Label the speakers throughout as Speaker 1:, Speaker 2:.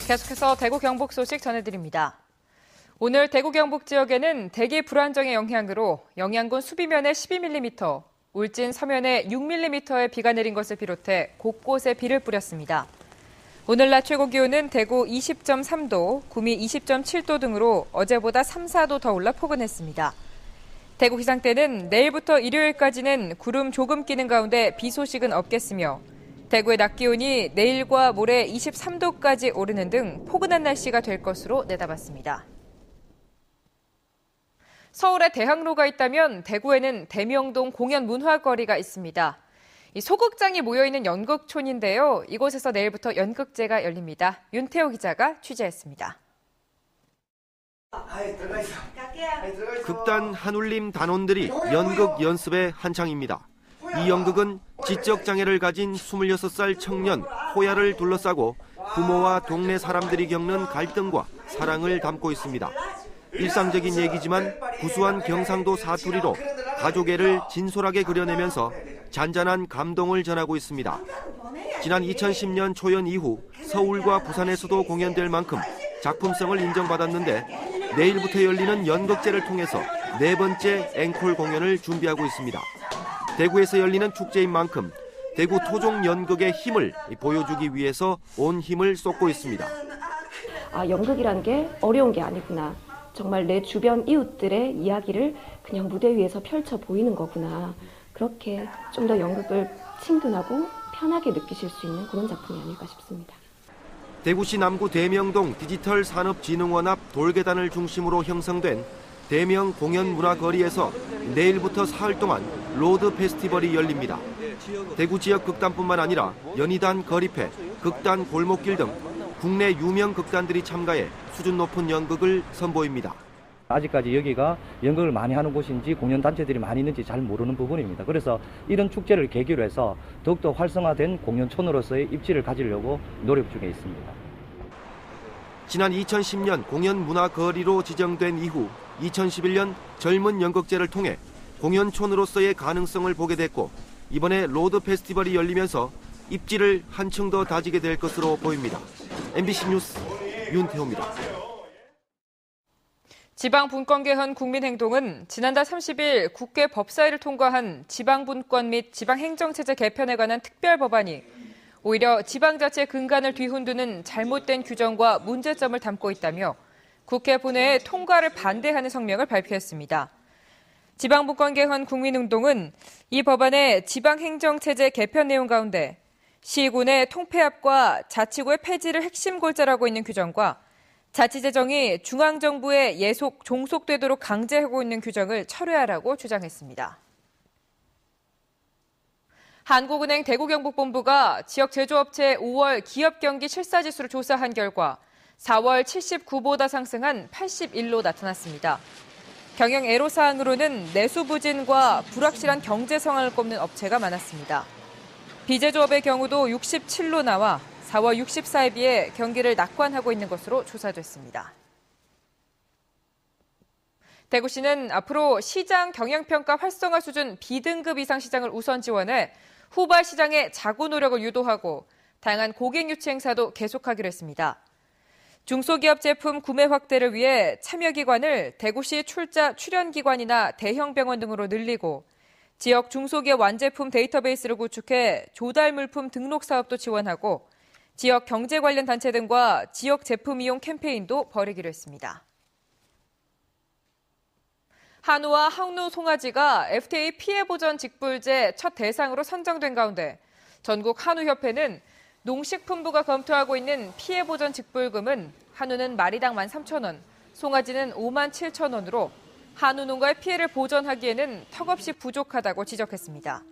Speaker 1: 계속해서 대구 경북 소식 전해드립니다. 오늘 대구 경북 지역에는 대기 불안정의 영향으로 영양군 수비면에 12mm, 울진 서면에 6mm의 비가 내린 것을 비롯해 곳곳에 비를 뿌렸습니다. 오늘 낮 최고 기온은 대구 20.3도, 구미 20.7도 등으로 어제보다 3, 4도 더 올라 포근했습니다. 대구 기상대는 내일부터 일요일까지는 구름 조금 끼는 가운데 비 소식은 없겠으며 대구의 낮 기온이 내일과 모레 23도까지 오르는 등 포근한 날씨가 될 것으로 내다봤습니다. 서울에 대학로가 있다면 대구에는 대명동 공연문화거리가 있습니다. 이 소극장이 모여있는 연극촌인데요. 이곳에서 내일부터 연극제가 열립니다. 윤태호 기자가 취재했습니다.
Speaker 2: 극단 한울림 단원들이 연극 연습에 한창입니다. 이 연극은 지적 장애를 가진 26살 청년 호야를 둘러싸고 부모와 동네 사람들이 겪는 갈등과 사랑을 담고 있습니다. 일상적인 얘기지만 구수한 경상도 사투리로 가족애를 진솔하게 그려내면서 잔잔한 감동을 전하고 있습니다. 지난 2010년 초연 이후 서울과 부산에서도 공연될 만큼 작품성을 인정받았는데 내일부터 열리는 연극제를 통해서 네 번째 앵콜 공연을 준비하고 있습니다. 대구에서 열리는 축제인 만큼 대구 토종 연극의 힘을 보여주기 위해서 온 힘을 쏟고 있습니다.
Speaker 3: 연극이란 게 어려운 게 아니구나. 정말 내 주변 이웃들의 이야기를 그냥 무대 위에서 펼쳐 보이는 거구나. 그렇게 좀 더 연극을 친근하고 편하게 느끼실 수 있는 그런 작품이 아닐까 싶습니다.
Speaker 2: 대구시 남구 대명동 디지털산업진흥원 앞 돌계단을 중심으로 형성된 대명 공연문화거리에서 내일부터 사흘 동안 로드 페스티벌이 열립니다. 대구 지역 극단뿐만 아니라 연희단 거리패, 극단 골목길 등 국내 유명 극단들이 참가해 수준 높은 연극을 선보입니다.
Speaker 4: 아직까지 여기가 연극을 많이 하는 곳인지 공연단체들이 많이 있는지 잘 모르는 부분입니다. 그래서 이런 축제를 계기로 해서 더욱더 활성화된 공연촌으로서의 입지를 가지려고 노력 중에 있습니다.
Speaker 2: 지난 2010년 공연문화거리로 지정된 이후 2011년 젊은 연극제를 통해 공연촌으로서의 가능성을 보게 됐고 이번에 로드 페스티벌이 열리면서 입지를 한층 더 다지게 될 것으로 보입니다. MBC 뉴스 윤태호입니다.
Speaker 1: 지방분권개헌 국민행동은 지난달 30일 국회 법사위를 통과한 지방분권 및 지방행정체제 개편에 관한 특별법안이 오히려 지방자치의 근간을 뒤흔드는 잘못된 규정과 문제점을 담고 있다며 국회 본회에 통과를 반대하는 성명을 발표했습니다. 지방분권개헌 국민운동은 이 법안의 지방행정체제 개편 내용 가운데 시군의 통폐합과 자치구의 폐지를 핵심 골자라고 있는 규정과 자치재정이 중앙정부에 종속되도록 강제하고 있는 규정을 철회하라고 주장했습니다. 한국은행 대구경북본부가 지역 제조업체 5월 기업경기 실사지수를 조사한 결과 4월 79보다 상승한 81로 나타났습니다. 경영 애로사항으로는 내수 부진과 불확실한 경제 상황을 꼽는 업체가 많았습니다. 비제조업의 경우도 67로 나와 4월 64에 비해 경기를 낙관하고 있는 것으로 조사됐습니다. 대구시는 앞으로 시장 경영평가 활성화 수준 B등급 이상 시장을 우선 지원해 후발 시장의 자구 노력을 유도하고 다양한 고객 유치 행사도 계속하기로 했습니다. 중소기업 제품 구매 확대를 위해 참여기관을 대구시 출연기관이나 대형 병원 등으로 늘리고 지역 중소기업 완제품 데이터베이스를 구축해 조달 물품 등록 사업도 지원하고 지역 경제 관련 단체 등과 지역 제품 이용 캠페인도 벌이기로 했습니다. 한우와 항로 송아지가 FTA 피해 보전 직불제 첫 대상으로 선정된 가운데 전국 한우협회는 농식품부가 검토하고 있는 피해 보전 직불금은 한우는 마리당 13,000원, 송아지는 57,000원으로 한우 농가의 피해를 보전하기에는 턱없이 부족하다고 지적했습니다.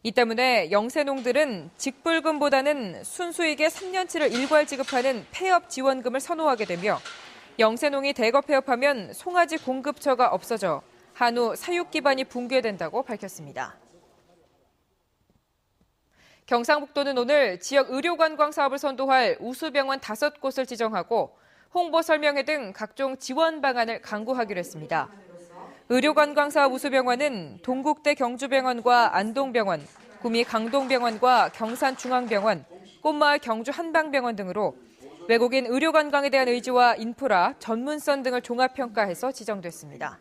Speaker 1: 이 때문에 영세농들은 직불금보다는 순수익의 3년치를 일괄 지급하는 폐업 지원금을 선호하게 되며 영세농이 대거 폐업하면 송아지 공급처가 없어져 한우 사육 기반이 붕괴된다고 밝혔습니다. 경상북도는 오늘 지역 의료관광 사업을 선도할 우수병원 5곳을 지정하고 홍보 설명회 등 각종 지원 방안을 강구하기로 했습니다. 의료관광사업 우수병원은 동국대 경주병원과 안동병원, 구미 강동병원과 경산중앙병원, 꽃마을 경주 한방병원 등으로 외국인 의료 관광에 대한 의지와 인프라, 전문성 등을 종합평가해서 지정됐습니다.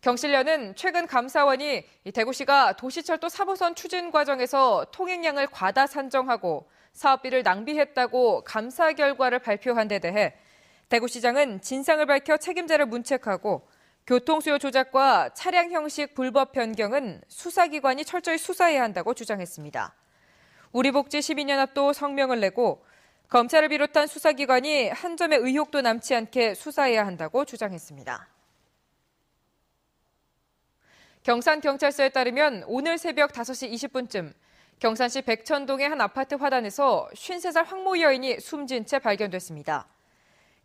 Speaker 1: 경실련은 최근 감사원이 대구시가 도시철도 3호선 추진 과정에서 통행량을 과다 산정하고 사업비를 낭비했다고 감사 결과를 발표한 데 대해 대구시장은 진상을 밝혀 책임자를 문책하고 교통수요 조작과 차량 형식 불법 변경은 수사기관이 철저히 수사해야 한다고 주장했습니다. 우리복지시민연합도 성명을 내고 검찰을 비롯한 수사기관이 한 점의 의혹도 남지 않게 수사해야 한다고 주장했습니다. 경산경찰서에 따르면 오늘 새벽 5시 20분쯤 경산시 백천동의 한 아파트 화단에서 53살 황모 여인이 숨진 채 발견됐습니다.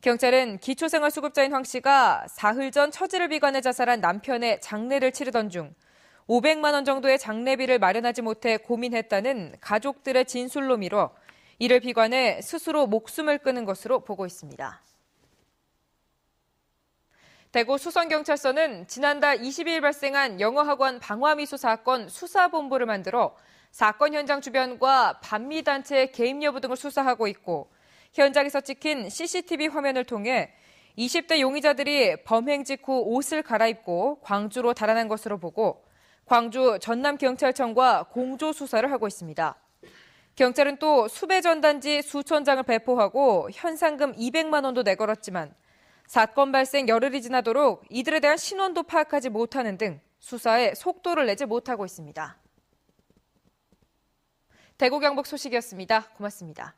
Speaker 1: 경찰은 기초생활수급자인 황 씨가 사흘 전 처지를 비관해 자살한 남편의 장례를 치르던 중 500만 원 정도의 장례비를 마련하지 못해 고민했다는 가족들의 진술로 미뤄 이를 비관해 스스로 목숨을 끊은 것으로 보고 있습니다. 대구 수성경찰서는 지난달 22일 발생한 영어학원 방화미수 사건 수사본부를 만들어 사건 현장 주변과 반미단체의 개입 여부 등을 수사하고 있고 현장에서 찍힌 CCTV 화면을 통해 20대 용의자들이 범행 직후 옷을 갈아입고 광주로 달아난 것으로 보고 광주 전남경찰청과 공조 수사를 하고 있습니다. 경찰은 또 수배 전단지 수천 장을 배포하고 현상금 200만 원도 내걸었지만 사건 발생 열흘이 지나도록 이들에 대한 신원도 파악하지 못하는 등 수사에 속도를 내지 못하고 있습니다. 대구 경북 소식이었습니다. 고맙습니다.